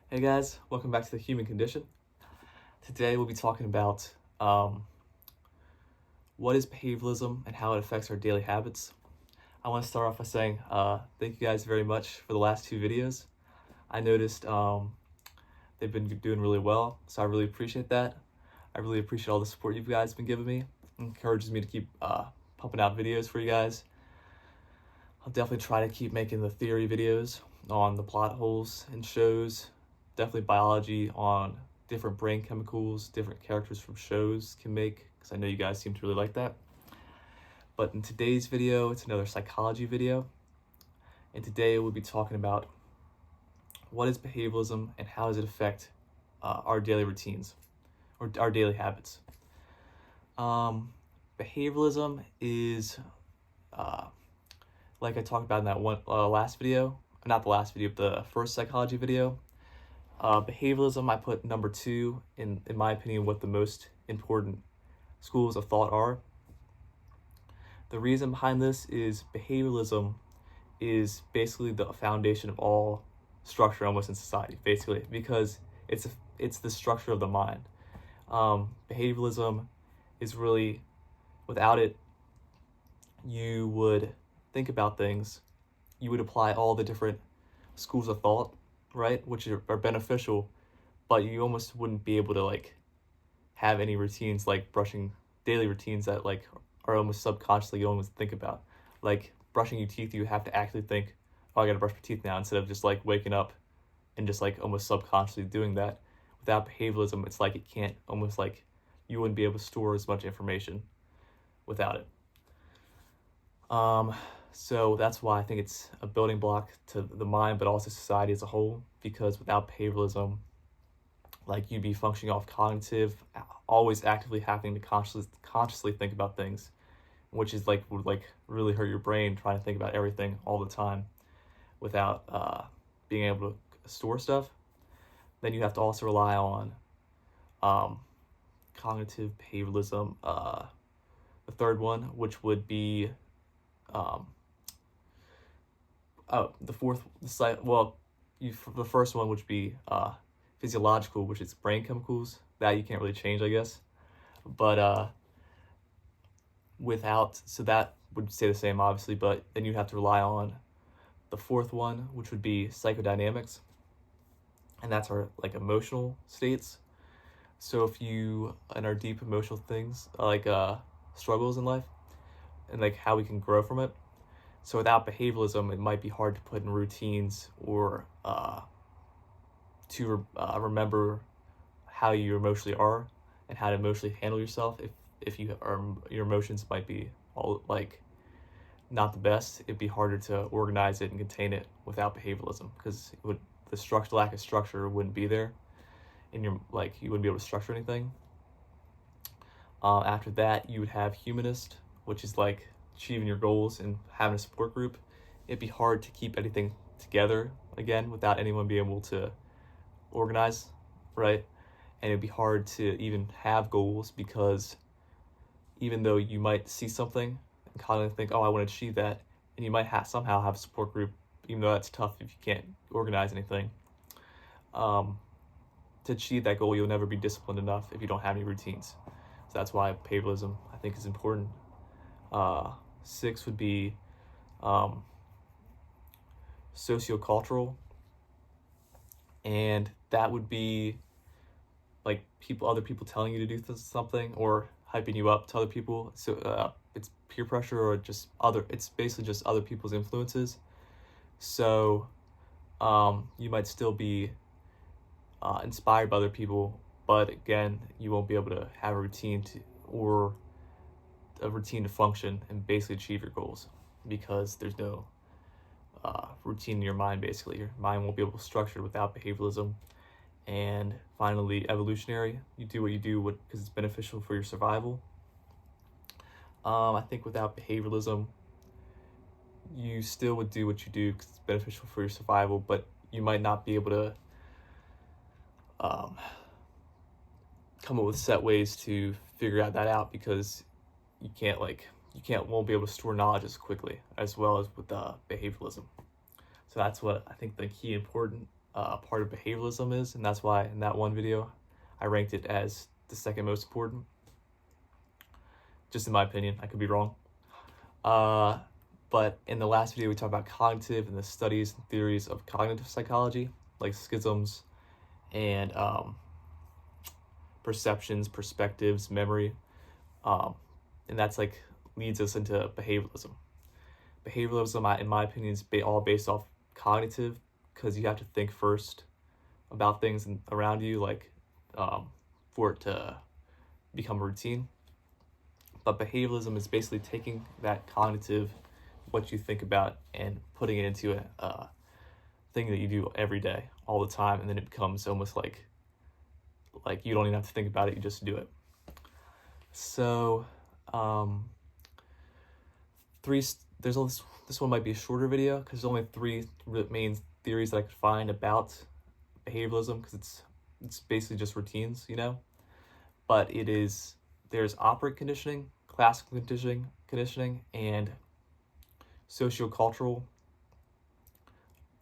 Hey guys, welcome back to the human condition. Today we'll be talking about what is behavioralism and how it affects our daily habits. I want to start off by saying thank you guys very much for the last two videos. I noticed they've been doing really well, so I really appreciate that. I really appreciate all the support you guys have been giving me. It encourages me to keep pumping out videos for you guys. I'll definitely try to keep making the theory videos on the plot holes in shows, definitely biology on different brain chemicals different characters from shows can make, because I know you guys seem to really like that. But in today's video, it's another psychology video, and today we'll be talking about what is behavioralism and how does it affect our daily routines or our daily habits. Behavioralism is like I talked about in that one last video, not the last video, but the first psychology video. Behavioralism, I put number 2 in my opinion, what the most important schools of thought are. The reason behind this is behavioralism is basically the foundation of all structure almost in society, basically, because it's the structure of the mind. Behavioralism is really, without it, you would think about things, you would apply all the different schools of thought, right, which are beneficial, but you almost wouldn't be able to like have any routines like brushing, daily routines that like are almost subconsciously you almost think about. Like brushing your teeth, you have to actually think, oh, I gotta brush my teeth now, instead of just like waking up and just like almost subconsciously doing that. Without behavioralism, it's like it can't, almost like you wouldn't be able to store as much information without it. So that's why I think it's a building block to the mind, but also society as a whole, because without behavioralism, like you'd be functioning off cognitive, always actively having to consciously think about things, which is like would like really hurt your brain trying to think about everything all the time without being able to store stuff. Then you have to also rely on cognitive behavioralism. The third one, which would be the first one, which would be physiological, which is brain chemicals that you can't really change, I guess. But so that would stay the same, obviously, but then you have to rely on the fourth one, which would be psychodynamics, and that's our like emotional states. So if you in our deep emotional things like struggles in life and like how we can grow from it. So without behavioralism, it might be hard to put in routines or to remember how you emotionally are and how to emotionally handle yourself. If you are, your emotions might be all like not the best, it'd be harder to organize it and contain it without behavioralism, because the lack of structure wouldn't be there, and you wouldn't be able to structure anything. After that, you would have humanist, which is like achieving your goals and having a support group. It'd be hard to keep anything together again without anyone being able to organize, right? And it'd be hard to even have goals, because even though you might see something and kind of think, oh, I want to achieve that, and you might somehow have a support group, even though that's tough if you can't organize anything. To achieve that goal, you'll never be disciplined enough if you don't have any routines. So that's why behavioralism, I think, is important. 6 would be sociocultural, and that would be like other people telling you to do something or hyping you up to other people. So it's peer pressure, or it's basically just other people's influences. So you might still be inspired by other people, but again, you won't be able to have a routine to function and basically achieve your goals, because there's no routine in your mind. Basically, your mind won't be able to structure without behavioralism. And finally, evolutionary, you do what you do because it's beneficial for your survival. I think without behavioralism, you still would do what you do because it's beneficial for your survival, but you might not be able to come up with set ways to figure that out, because won't be able to store knowledge as quickly as well as with behavioralism. So that's what I think the key important part of behavioralism is, and that's why in that one video I ranked it as the second most important. Just in my opinion, I could be wrong. But in the last video we talked about cognitive and the studies and theories of cognitive psychology, like schisms and perceptions, perspectives, memory, and that's like leads us into behavioralism. Behavioralism, in my opinion, is all based off cognitive, because you have to think first about things around you, like for it to become a routine. But behavioralism is basically taking that cognitive, what you think about, and putting it into a thing that you do every day, all the time, and then it becomes almost like you don't even have to think about it, you just do it. So this one might be a shorter video because there's only 3 main theories that I could find about behavioralism, because it's basically just routines, you know. But there's operant conditioning, classical conditioning, and sociocultural,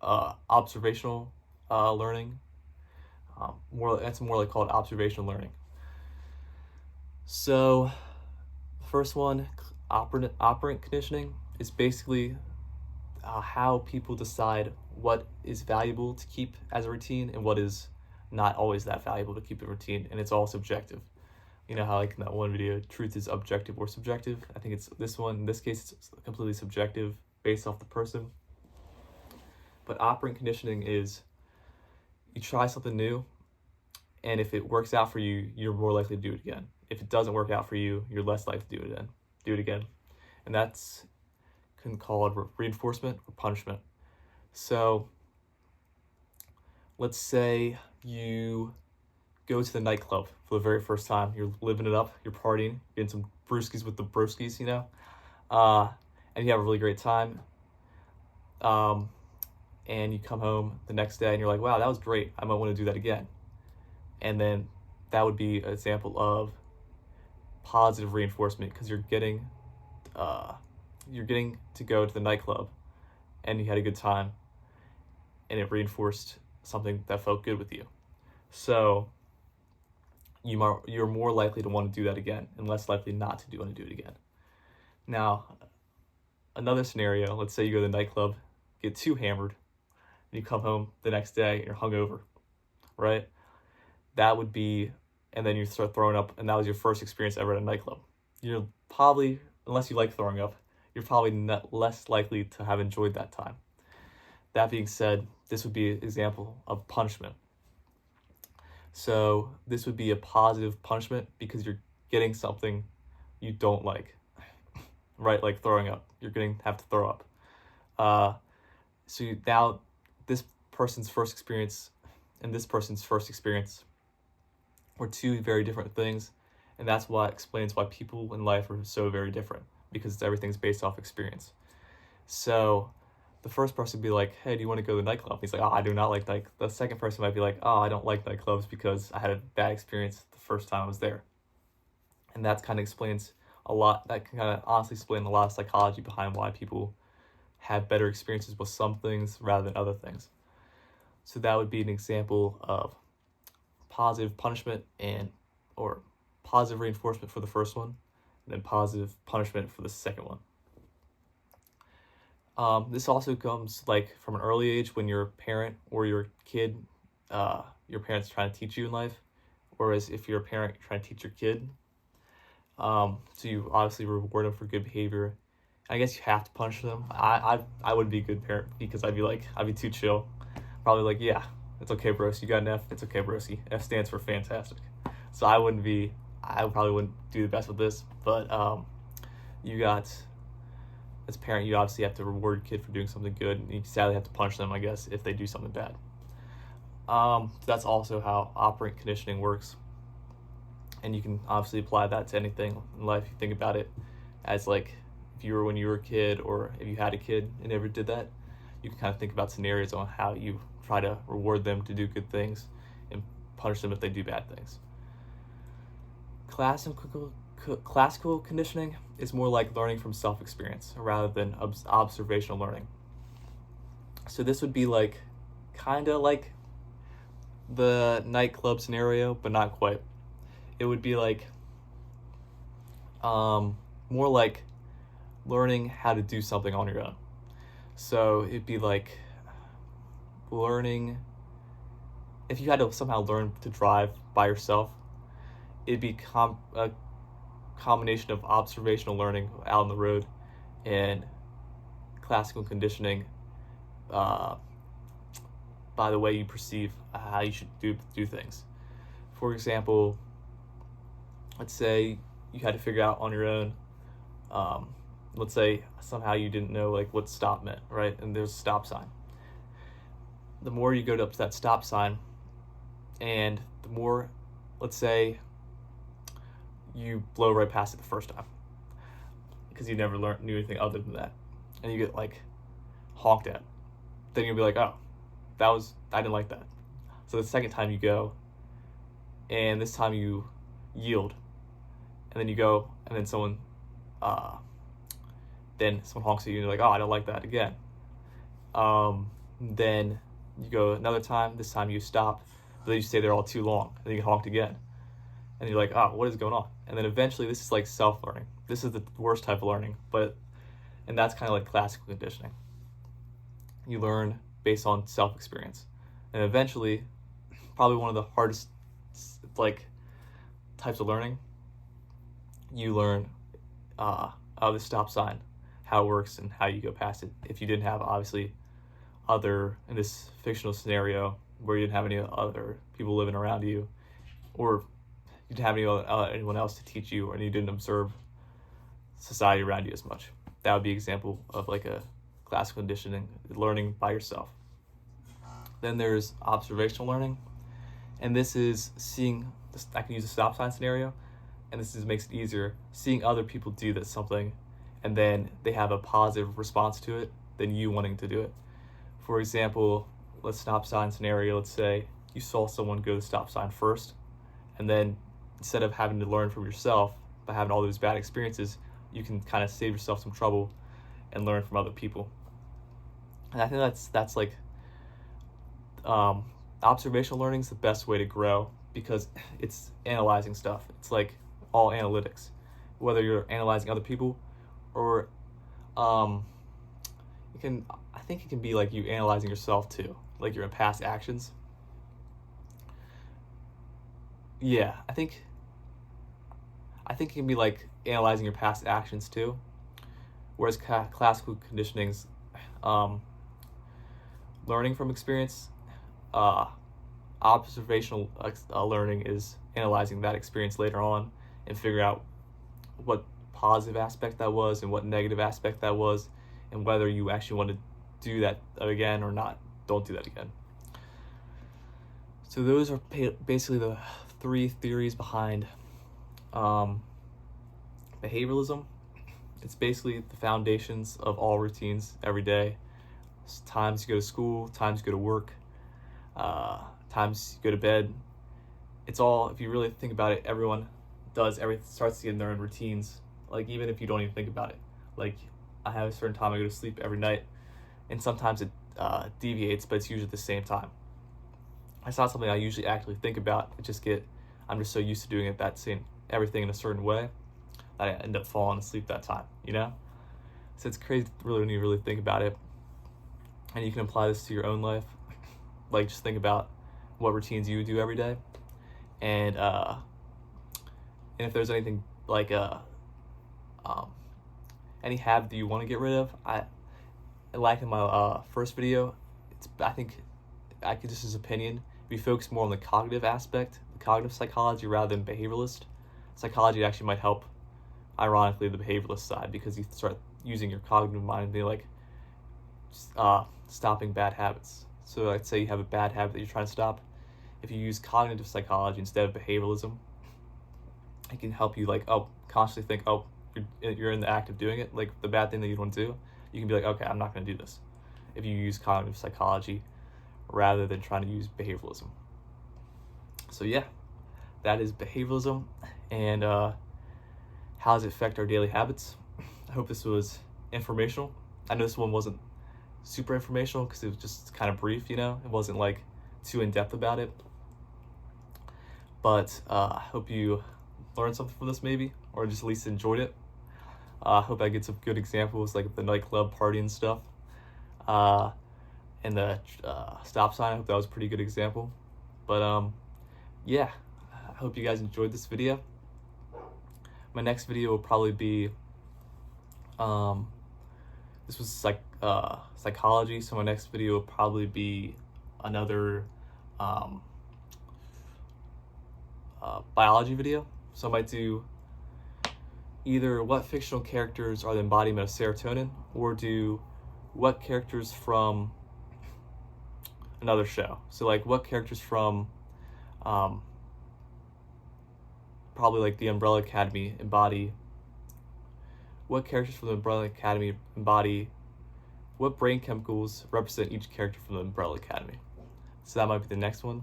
observational learning. That's more like called observational learning. So the first one, operant conditioning, is basically how people decide what is valuable to keep as a routine and what is not always that valuable to keep a routine, and it's all subjective. You know how like in that one video, truth is objective or subjective? I think it's this one. In this case, it's completely subjective based off the person. But operant conditioning is you try something new, and if it works out for you, you're more likely to do it again. If it doesn't work out for you, you're less likely to do it again. And that's called reinforcement or punishment. So let's say you go to the nightclub for the very first time. You're living it up, you're partying, getting some brewskis with the broskies, you know, and you have a really great time. And you come home the next day and you're like, wow, that was great, I might want to do that again. And then that would be an example of positive reinforcement, because you're getting to go to the nightclub and you had a good time, and it reinforced something that felt good with you. So you're more likely to want to do that again and less likely not to want to do it again. Now, another scenario, let's say you go to the nightclub, get too hammered, and you come home the next day and you're hungover, right? That would be, and then you start throwing up, and that was your first experience ever at a nightclub. You're probably, unless you like throwing up, you're probably less likely to have enjoyed that time. That being said, this would be an example of punishment. So this would be a positive punishment because you're getting something you don't like, right? Like throwing up. You're going to have to throw up. Now this person's first experience and this person's first experience were 2 very different things, and that's what explains why people in life are so very different, because everything's based off experience. So the first person would be like, hey, do you want to go to the nightclub? He's like, oh, I do not like night. The second person might be like, oh, I don't like nightclubs because I had a bad experience the first time I was there. And that kind of explains a lot. That can kind of honestly explain a lot of psychology behind why people have better experiences with some things rather than other things. So that would be an example of positive punishment or positive reinforcement for the first one, and then positive punishment for the second one. This also comes like from an early age when you're a parent or you're a kid, your parents trying to teach you in life, whereas if you're a parent, you're trying to teach your kid. So you obviously reward them for good behavior. I guess you have to punish them. I wouldn't be a good parent because I'd be too chill. Probably like, yeah, it's okay, bros. You got an F. It's okay, broski. F stands for fantastic. So I probably wouldn't do the best with this, but as a parent, you obviously have to reward your kid for doing something good, and you sadly have to punish them, I guess, if they do something bad. That's also how operant conditioning works. And you can obviously apply that to anything in life. You think about it as like when you were a kid, or if you had a kid and never did that, you can kind of think about scenarios on how you try to reward them to do good things and punish them if they do bad things. Classical conditioning is more like learning from self-experience rather than observational learning. So this would be like kind of like the nightclub scenario, but not quite. It would be like more like learning how to do something on your own. So it'd be like learning, if you had to somehow learn to drive by yourself, it'd be a combination of observational learning out on the road and classical conditioning by the way you perceive how you should do things. For example, let's say you had to figure out on your own, let's say somehow you didn't know like what stop meant, right? And there's a stop sign. The more you go up to that stop sign, and the more, let's say you blow right past it the first time because you never knew anything other than that, and you get like honked at, then you'll be like, oh, I didn't like that. So the second time you go, and this time you yield, and then you go, and then someone honks at you, and you're like, oh, I don't like that again. Then you go another time. This time you stop, but then you stay there all too long, and then you get honked again, and you're like, oh, what is going on? And then eventually, this is like self-learning. This is the worst type of learning, and that's kind of like classical conditioning. You learn based on self-experience, and eventually, probably one of the hardest like types of learning, you learn the stop sign, how it works, and how you go past it. If you didn't have, obviously, in this fictional scenario where you didn't have any other people living around you, or you didn't have anyone else to teach you, or you didn't observe society around you as much. That would be an example of like a classical conditioning, learning by yourself. Then there's observational learning, and this is seeing, I can use a stop sign scenario, and makes it easier, seeing other people do something, and then they have a positive response to it than you wanting to do it. For example, let's stop sign scenario, let's say you saw someone go to the stop sign first, and then instead of having to learn from yourself by having all those bad experiences, you can kind of save yourself some trouble and learn from other people. And I think that's like observational learning is the best way to grow, because it's analyzing stuff. It's like all analytics, whether you're analyzing other people or I think it can be like you analyzing yourself too, like your past actions. Yeah, I think it can be like analyzing your past actions too, whereas classical conditioning's learning from experience. Observational learning is analyzing that experience later on and figure out what positive aspect that was and what negative aspect that was, and whether you actually want to do that again or not. Don't do that again. So those are basically the three theories behind behavioralism. It's basically the foundations of all routines every day. Times you go to school, times you go to work, times you go to bed. It's all, if you really think about it, everyone starts to get in their own routines. Like, even if you don't even think about it. Like, I have a certain time I go to sleep every night, and sometimes it deviates, but it's usually at the same time. It's not something I usually actively think about. I'm just so used to doing everything in a certain way that I end up falling asleep that time, you know? So it's crazy really when you really think about it. And you can apply this to your own life. Like, just think about what routines you do every day. And if there's anything like any habit that you want to get rid of, like in my first video, I think I could, just as opinion, we focus more on the cognitive aspect, the cognitive psychology, rather than behavioralist psychology. Actually might help, ironically, the behavioralist side, because you start using your cognitive mind and be like stopping bad habits. So let's say you have a bad habit that you're trying to stop. If you use cognitive psychology instead of behavioralism, it can help you consciously think, you're in the act of doing it, like the bad thing that you want to do. You can be like, okay, I'm not going to do this, if you use cognitive psychology rather than trying to use behavioralism. So yeah, that is behavioralism, and how does it affect our daily habits. I hope this was informational. I know this one wasn't super informational because it was just kind of brief, it wasn't like too in-depth about it, But I hope you learned something from this maybe, or just at least enjoyed it. I hope I get some good examples like the nightclub party and stuff. And the stop sign, I hope that was a pretty good example. But yeah, I hope you guys enjoyed this video. My next video will probably be, this was psychology, so my next video will probably be another biology video. So I might do either what fictional characters are the embodiment of serotonin, or do what characters from another show. So like what characters from probably like the Umbrella Academy embody, what characters from the Umbrella Academy embody, what brain chemicals represent each character from the Umbrella Academy. So that might be the next one.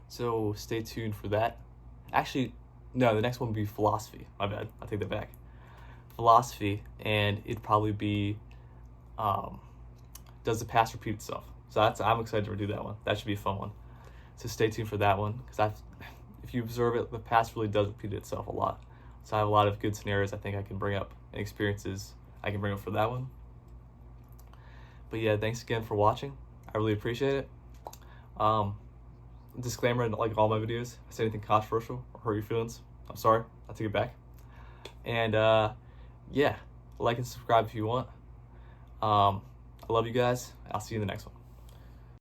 So stay tuned for that. Actually, no, the next one would be philosophy. My bad, I take that back. Philosophy, and it'd probably be, does the past repeat itself? So I'm excited to do that one. That should be a fun one. So stay tuned for that one, because if you observe it, the past really does repeat itself a lot. So I have a lot of good scenarios I think I can bring up, and experiences I can bring up for that one. But yeah, thanks again for watching. I really appreciate it. Disclaimer, like all my videos, if I say anything controversial or hurt your feelings, I'm sorry, I'll take it back. And yeah, like and subscribe if you want. I love you guys. I'll see you in the next one.